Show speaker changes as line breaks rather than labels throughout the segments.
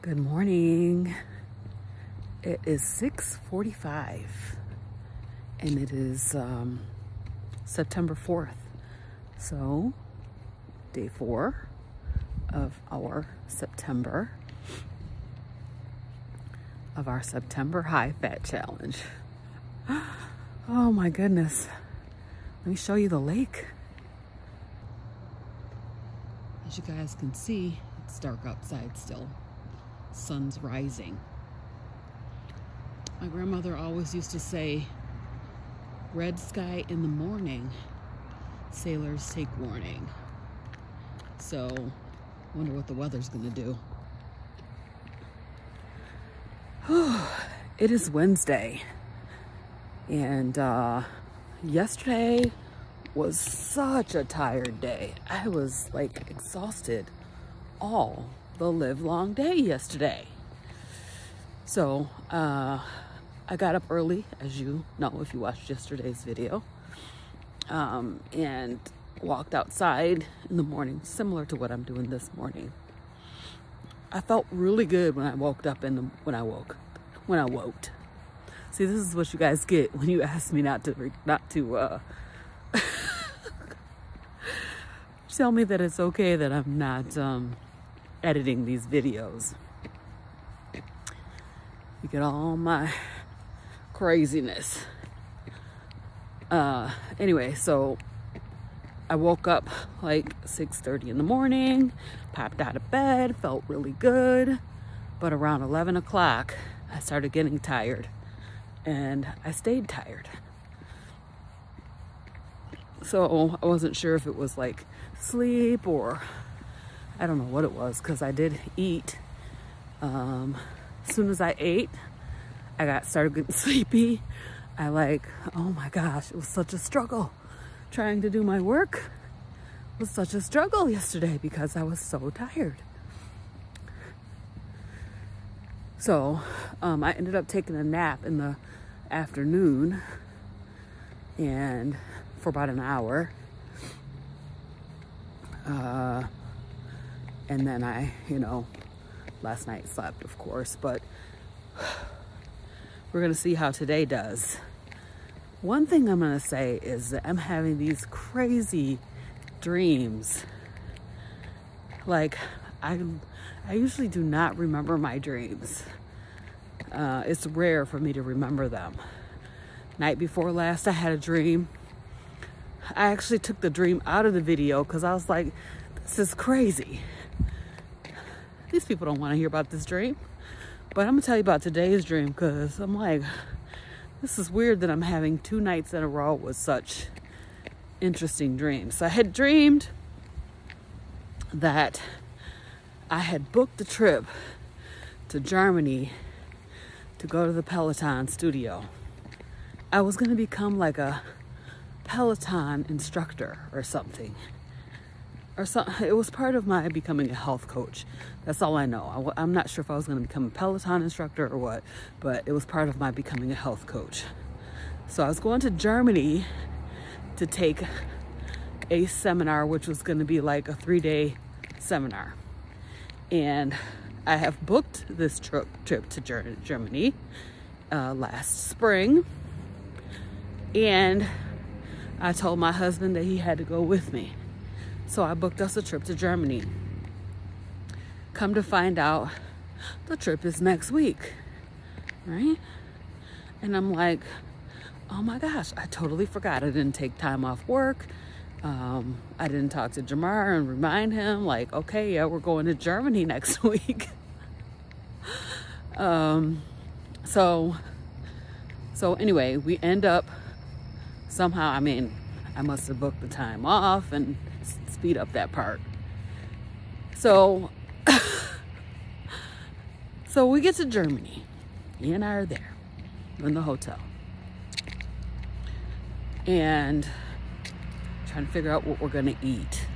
Good morning. It is 6:45 and it is September 4th. So day 4 of our September high fat challenge. Oh my goodness. Let me show you the lake. As you guys can see, it's dark outside still. Sun's rising. My grandmother always used to say, red sky in the morning, sailors take warning. So, wonder what the weather's gonna do. It is Wednesday, and yesterday was such a tired day. I was like exhausted all the live long day yesterday. So I got up early, as you know if you watched yesterday's video, and walked outside in the morning, similar to what I'm doing this morning. I felt really good when I woke up when I woke. See, this is what you guys get when you ask me not to tell me that it's okay that I'm not editing these videos. You get all my craziness. Anyway, so I woke up like 6:30 in the morning, popped out of bed, felt really good, but around 11 o'clock I started getting tired, and I stayed tired. So I wasn't sure if it was like sleep or I don't know what it was, because I did eat. As soon as I ate, I started getting sleepy. Oh my gosh, it was such a struggle. Trying to do my work was such a struggle yesterday because I was so tired. So I ended up taking a nap in the afternoon, and for about an hour. And then I, last night slept, of course, but we're gonna see how today does. One thing I'm gonna say is that I'm having these crazy dreams. Like, I usually do not remember my dreams. It's rare for me to remember them. Night before last, I had a dream. I actually took the dream out of the video because I was like, this is crazy. These people don't want to hear about this dream. But I'm going to tell you about today's dream, because I'm like, this is weird that I'm having 2 nights in a row with such interesting dreams. So I had dreamed that I had booked a trip to Germany to go to the Peloton studio. I was going to become like a Peloton instructor or something. It was part of my becoming a health coach. That's all I know. I'm not sure if I was going to become a Peloton instructor or what, but it was part of my becoming a health coach. So I was going to Germany to take a seminar, which was going to be like a 3-day seminar. And I have booked this trip to Germany last spring. And I told my husband that he had to go with me. So I booked us a trip to Germany. Come to find out, the trip is next week, right? And I'm like, oh my gosh, I totally forgot. I didn't take time off work. I didn't talk to Jamar and remind him, like, okay, yeah, we're going to Germany next week. So anyway, we end up somehow, I must have booked the time off and speed up that part. So we get to Germany. He and I are there. We're in the hotel. And trying to figure out what we're gonna eat.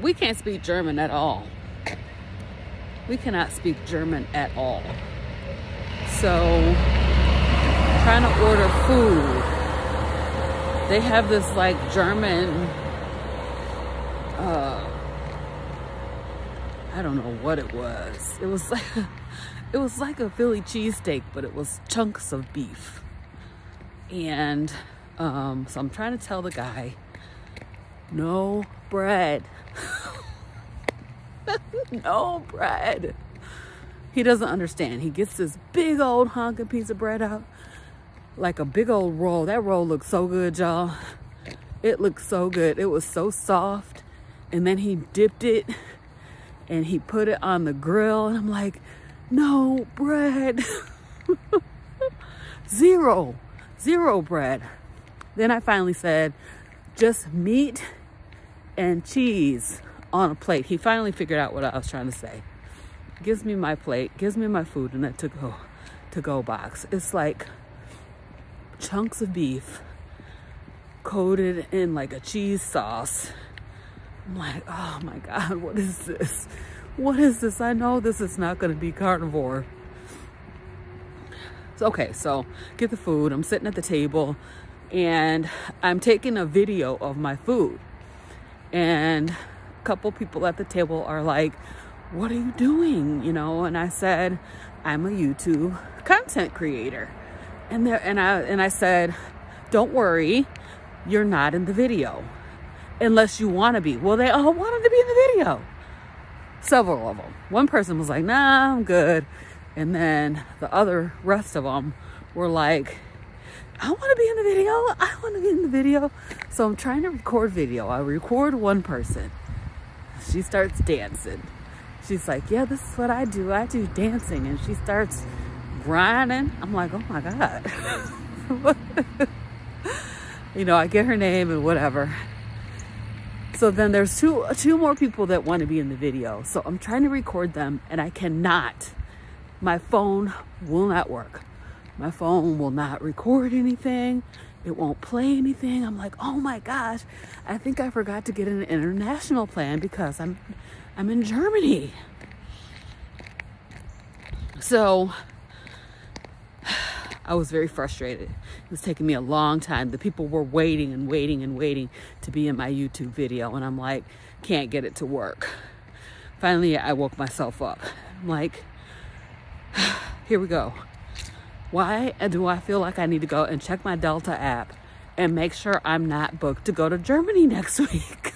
We can't speak German at all. We cannot speak German at all. So, trying to order food. They have this like German, I don't know what it was. It was like it was like a Philly cheesesteak, but it was chunks of beef. And so I'm trying to tell the guy, no bread. No bread. He doesn't understand. He gets this big old honking piece of bread out, like a big old roll. That roll looked so good, y'all. It looked so good. It was so soft. And then he dipped it and he put it on the grill. And I'm like, no bread. Zero bread. Then I finally said, just meat and cheese on a plate. He finally figured out what I was trying to say. Gives me my plate, gives me my food in that to-go box. It's like chunks of beef coated in like a cheese sauce. I'm like, oh my God, what is this? What is this? I know this is not going to be carnivore. So, okay, so get the food. I'm sitting at the table and I'm taking a video of my food. And a couple people at the table are like, what are you doing? You know, and I said, I'm a YouTube content creator. And I said, don't worry, you're not in the video unless you want to be. Well, they all wanted to be in the video. Several of them. One person was like, nah, I'm good. And then the rest of them were like, I want to be in the video. I want to be in the video. So I'm trying to record video. I record one person. She starts dancing. She's like, yeah, this is what I do. I do dancing. And she starts grinding. I'm like, oh my God. You know, I get her name and whatever. So then there's two more people that want to be in the video. So I'm trying to record them and I cannot. My phone will not work. My phone will not record anything. It won't play anything. I'm like, oh my gosh, I think I forgot to get an international plan because I'm in Germany. So I was very frustrated. It was taking me a long time. The people were waiting and waiting and waiting to be in my YouTube video. And I'm like, can't get it to work. Finally, I woke myself up. I'm like, here we go. Why do I feel like I need to go and check my Delta app and make sure I'm not booked to go to Germany next week?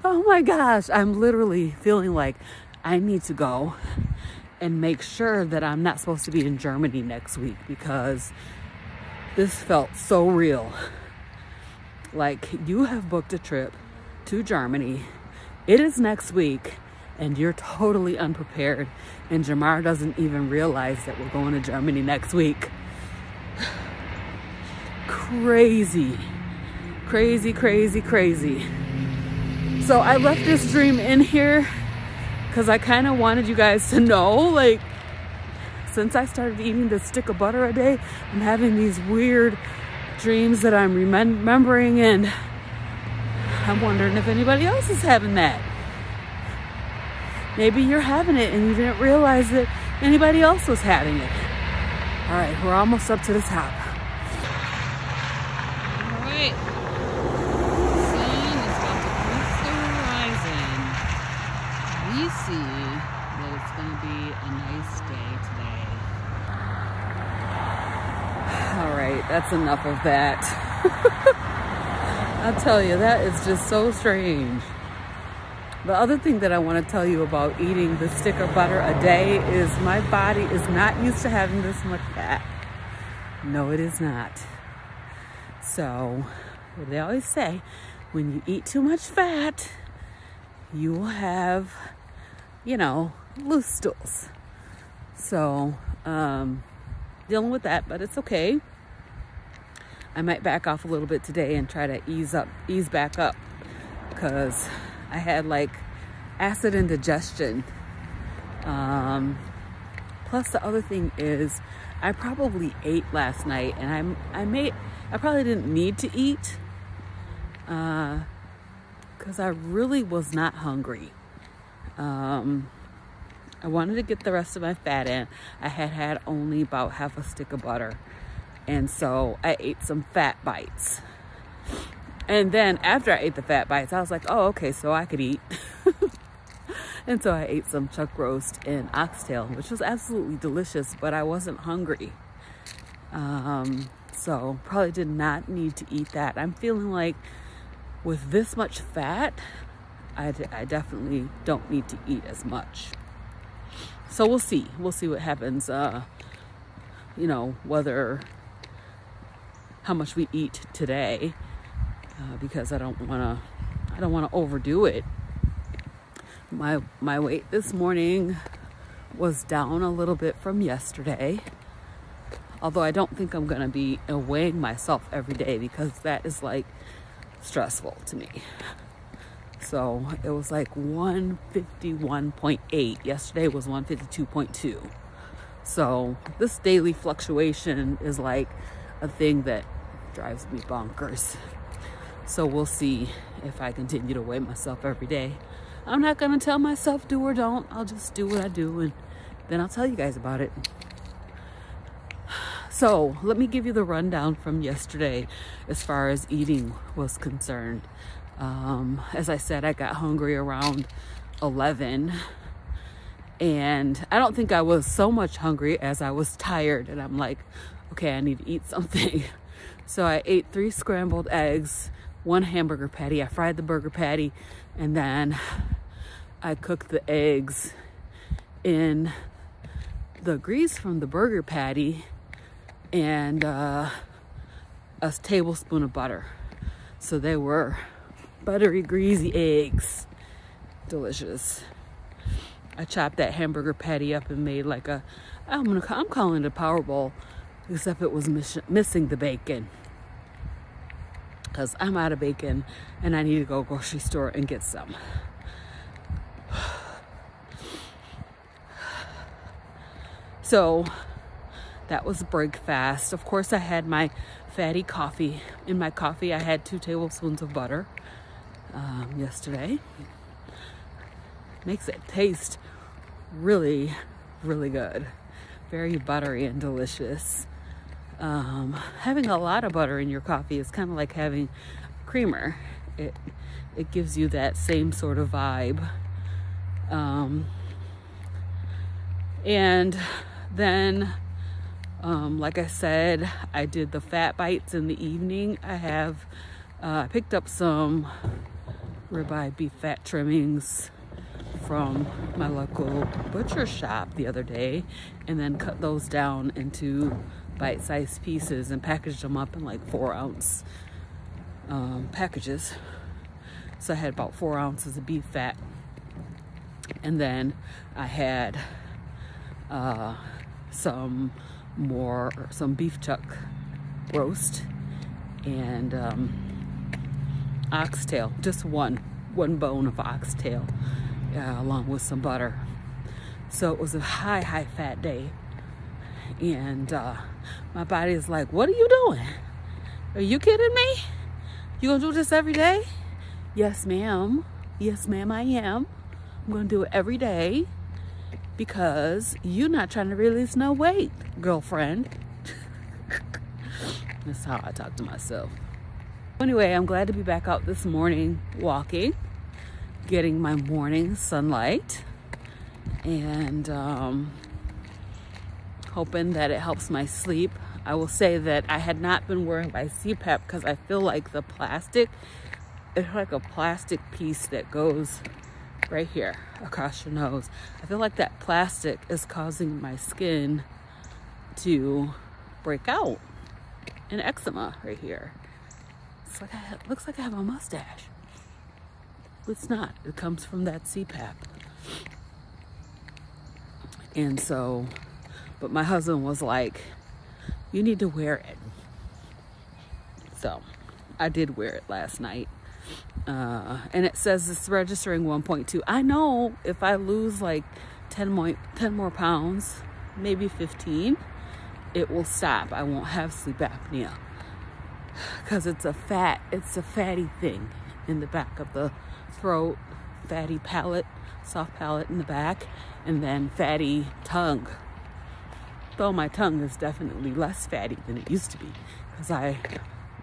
Oh my gosh, I'm literally feeling like I need to go and make sure that I'm not supposed to be in Germany next week because this felt so real. Like, you have booked a trip to Germany. It is next week and you're totally unprepared. And Jamar doesn't even realize that we're going to Germany next week. Crazy. Crazy, crazy, crazy. So I left this dream in here because I kind of wanted you guys to know, like, since I started eating this stick of butter a day, I'm having these weird dreams that I'm remembering, and I'm wondering if anybody else is having that. Maybe you're having it and you didn't realize that anybody else was having it. All right, we're almost up to the top. All right. Sun is about to cross the horizon. We see that it's going to be a nice day today. All right, that's enough of that. I'll tell you, that is just so strange. The other thing that I want to tell you about eating the stick of butter a day is my body is not used to having this much fat. No, it is not. So, what they always say, when you eat too much fat, you will have, you know, loose stools. So, dealing with that, but it's okay. I might back off a little bit today and try to ease back up, because I had like acid indigestion. Plus the other thing is I probably ate last night, and I probably didn't need to eat because I really was not hungry. I wanted to get the rest of my fat in. I had only about half a stick of butter, and so I ate some fat bites. And then after I ate the fat bites, I was like, oh, okay, so I could eat. And so I ate some chuck roast and oxtail, which was absolutely delicious, but I wasn't hungry. So probably did not need to eat that. I'm feeling like with this much fat, I definitely don't need to eat as much. So we'll see. We'll see what happens, you know, how much we eat today, because I don't want to overdo it. My weight this morning was down a little bit from yesterday, although I don't think I'm going to be weighing myself every day because that is like stressful to me. So it was like 151.8. Yesterday was 152.2. So this daily fluctuation is like a thing that drives me bonkers. So we'll see if I continue to weigh myself every day. I'm not going to tell myself do or don't. I'll just do what I do, and then I'll tell you guys about it. So let me give you the rundown from yesterday as far as eating was concerned. As I said, I got hungry around 11, and I don't think I was so much hungry as I was tired, and I'm like, okay, I need to eat something. So I ate 3 scrambled eggs, 1 hamburger patty. I fried the burger patty, and then I cooked the eggs in the grease from the burger patty and a tablespoon of butter. So they were buttery, greasy eggs. Delicious. I chopped that hamburger patty up and made like I'm calling it a power bowl, except it was missing the bacon. Because I'm out of bacon and I need to go grocery store and get some. So that was breakfast. Of course, I had my fatty coffee. In my coffee, I had 2 tablespoons of butter yesterday. Makes it taste really, really good. Very buttery and delicious. Having a lot of butter in your coffee is kind of like having creamer. It gives you that same sort of vibe. And then, like I said, I did the fat bites in the evening. I picked up some ribeye beef fat trimmings from my local butcher shop the other day, and then cut those down into bite-sized pieces and packaged them up in like 4-ounce packages. So I had about 4 ounces of beef fat, and then I had some beef chuck roast and oxtail, just one bone of oxtail, along with some butter. So it was a high fat day, and my body is like, what are you doing? Are you kidding me? You gonna do this every day? Yes, ma'am. Yes, ma'am, I am. I'm gonna do it every day because you're not trying to release no weight, girlfriend. That's how I talk to myself. Anyway, I'm glad to be back out this morning walking, getting my morning sunlight, and hoping that it helps my sleep. I will say that I had not been wearing my CPAP because I feel like the plastic, it's like a plastic piece that goes right here across your nose. I feel like that plastic is causing my skin to break out in eczema right here. It's like looks like I have a mustache. It's not. It comes from that CPAP. And so, but my husband was like, you need to wear it. So I did wear it last night. And it says it's registering 1.2. I know if I lose like 10 more pounds, maybe 15, it will stop. I won't have sleep apnea. Because it's a fatty thing in the back of the throat, fatty palate, soft palate in the back, and then fatty tongue. Though my tongue is definitely less fatty than it used to be, because I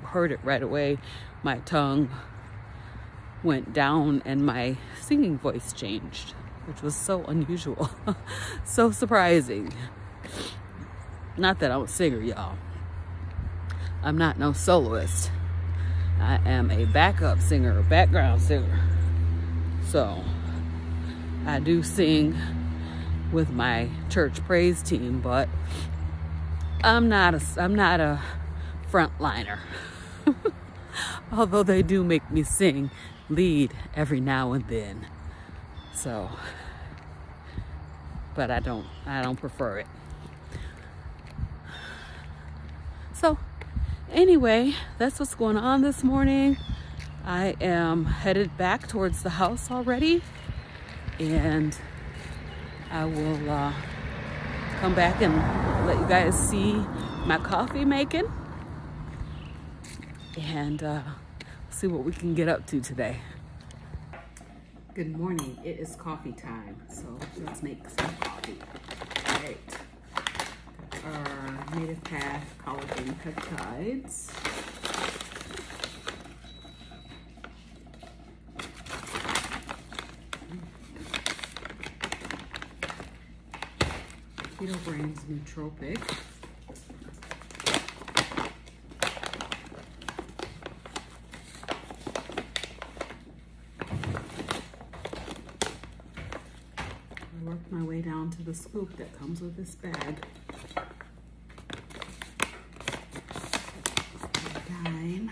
heard it right away. My tongue went down and my singing voice changed. which was so unusual, so surprising. Not that I'm a singer, y'all. I'm not no soloist. I am a backup singer, background singer. So I do sing with my church praise team, but I'm not a frontliner. Although they do make me sing lead every now and then. So, but I don't prefer it. So anyway, that's what's going on this morning. I am headed back towards the house already, and I will come back and let you guys see my coffee making, and see what we can get up to today. Good morning. It is coffee time, so let's make some coffee. All right. Our native path collagen peptides. Keto Brains nootropic. I worked my way down to the scoop that comes with this bag. Dime.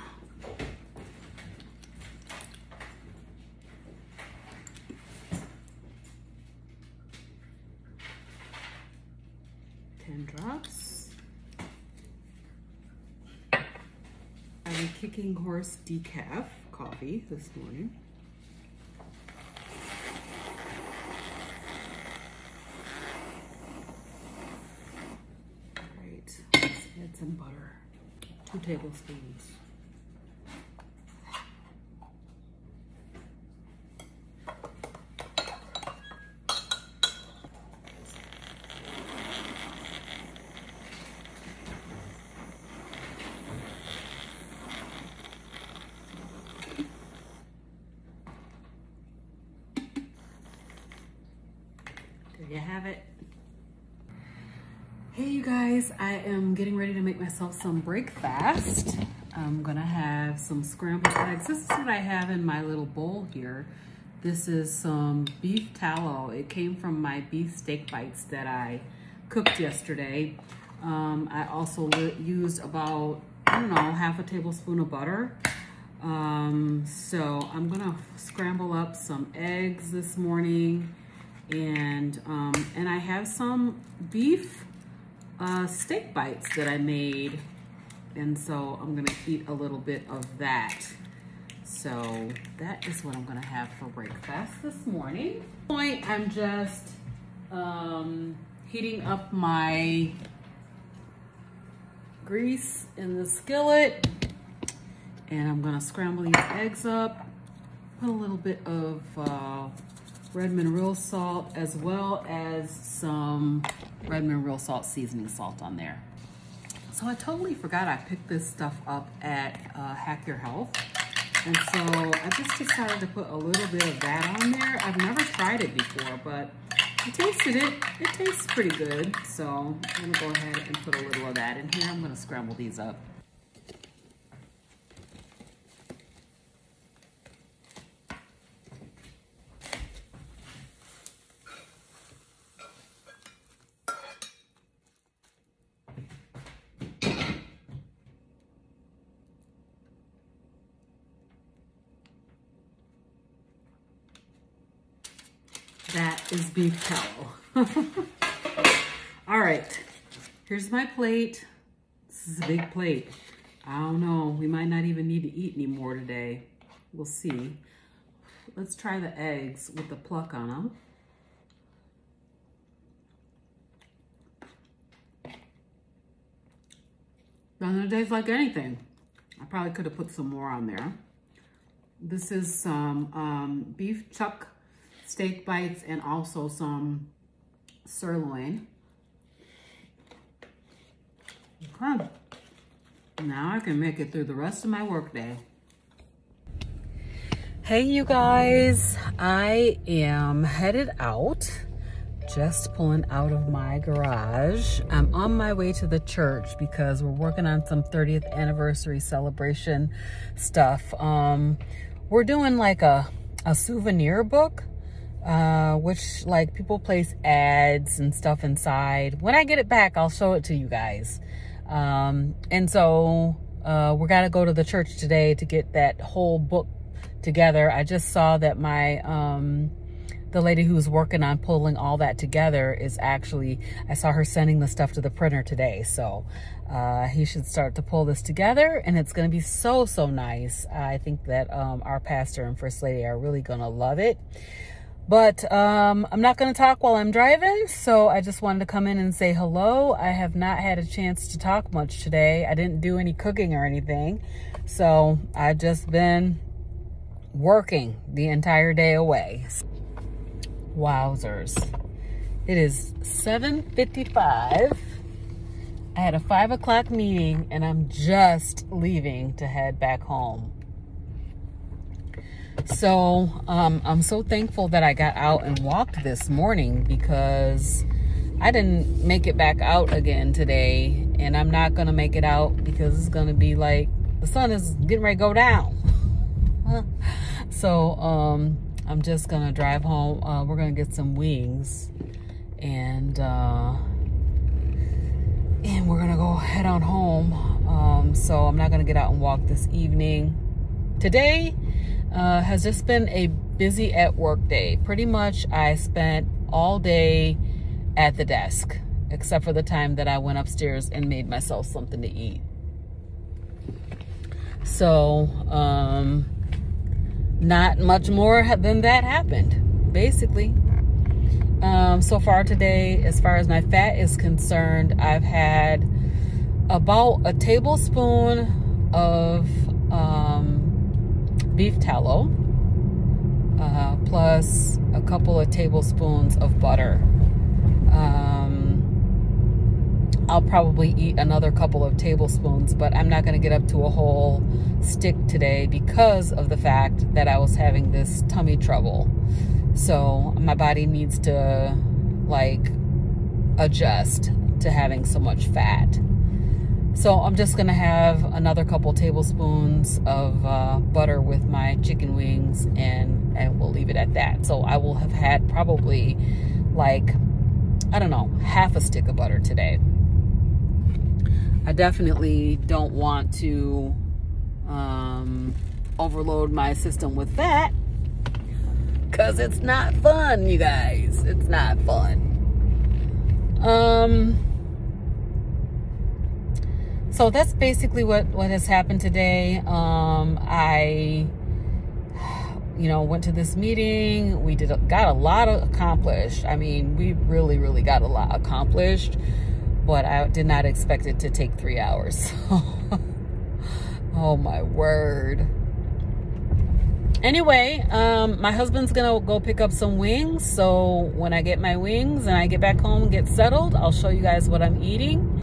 Drops. I'm Kicking Horse decaf coffee this morning. All right, let's add some butter. 2 tablespoons. There you have it. Hey you guys, I am getting ready to make myself some breakfast. I'm gonna have some scrambled eggs. This is what I have in my little bowl here. This is some beef tallow. It came from my beef steak bites that I cooked yesterday. I also used about, I don't know, half a tablespoon of butter. So I'm gonna scramble up some eggs this morning, and I have some beef steak bites that I made, and so I'm gonna eat a little bit of that. So that is what I'm gonna have for breakfast this morning. At this point, I'm just heating up my grease in the skillet, and I'm gonna scramble these eggs up, put a little bit of red mineral salt as well as some red mineral salt seasoning salt on there. So I totally forgot I picked this stuff up at Hack Your Health. And so I just decided to put a little bit of that on there. I've never tried it before, but I tasted it. It tastes pretty good. So I'm gonna go ahead and put a little of that in here. I'm gonna scramble these up. That is beef tallow. All right, here's my plate. This is a big plate. I don't know, we might not even need to eat any more today. We'll see. Let's try the eggs with the pluck on them. Doesn't taste like anything. I probably could have put some more on there. This is some beef chuck steak bites and also some sirloin. Okay. Now I can make it through the rest of my workday. Hey you guys, I am headed out, just pulling out of my garage. I'm on my way to the church because we're working on some 30th anniversary celebration stuff. We're doing like a souvenir book, which like people place ads and stuff inside. When I get it back, I'll show it to you guys. And so we gotta go to the church today to get that whole book together. I just saw that my the lady who's working on pulling all that together is actually, I saw her sending the stuff to the printer today. So he should start to pull this together, and it's going to be so nice. I think that our pastor and first lady are really going to love it. But I'm not going to talk while I'm driving, so I just wanted to come in and say hello. I have not had a chance to talk much today. I didn't do any cooking or anything, so I've just been working the entire day away. Wowzers. It is 7:55. I had a 5 o'clock meeting and I'm just leaving to head back home. So I'm so thankful that I got out and walked this morning, because I didn't make it back out again today, and I'm not gonna make it out because it's gonna be like the sun is getting ready to go down. So I'm just gonna drive home. We're gonna get some wings, and we're gonna go head on home. So I'm not gonna get out and walk this evening. Today has just been a busy at work day. Pretty much I spent all day at the desk, except for the time that I went upstairs and made myself something to eat. So not much more than that happened, basically. So far today, as far as my fat is concerned, I've had about a tablespoon of beef tallow, plus a couple of tablespoons of butter. I'll probably eat another couple of tablespoons, but I'm not going to get up to a whole stick today because of the fact that I was having this tummy trouble. So my body needs to like adjust to having so much fat. So I'm just going to have another couple tablespoons of butter with my chicken wings, and we'll leave it at that. So I will have had probably like, I don't know, half a stick of butter today. I definitely don't want to overload my system with that, because it's not fun, you guys. It's not fun. So that's basically what has happened today. I went to this meeting. We got a lot accomplished. I mean, we really got a lot accomplished, but I did not expect it to take 3 hours. Oh my word. Anyway, my husband's gonna go pick up some wings. So when I get my wings and I get back home and get settled, I'll show you guys what I'm eating.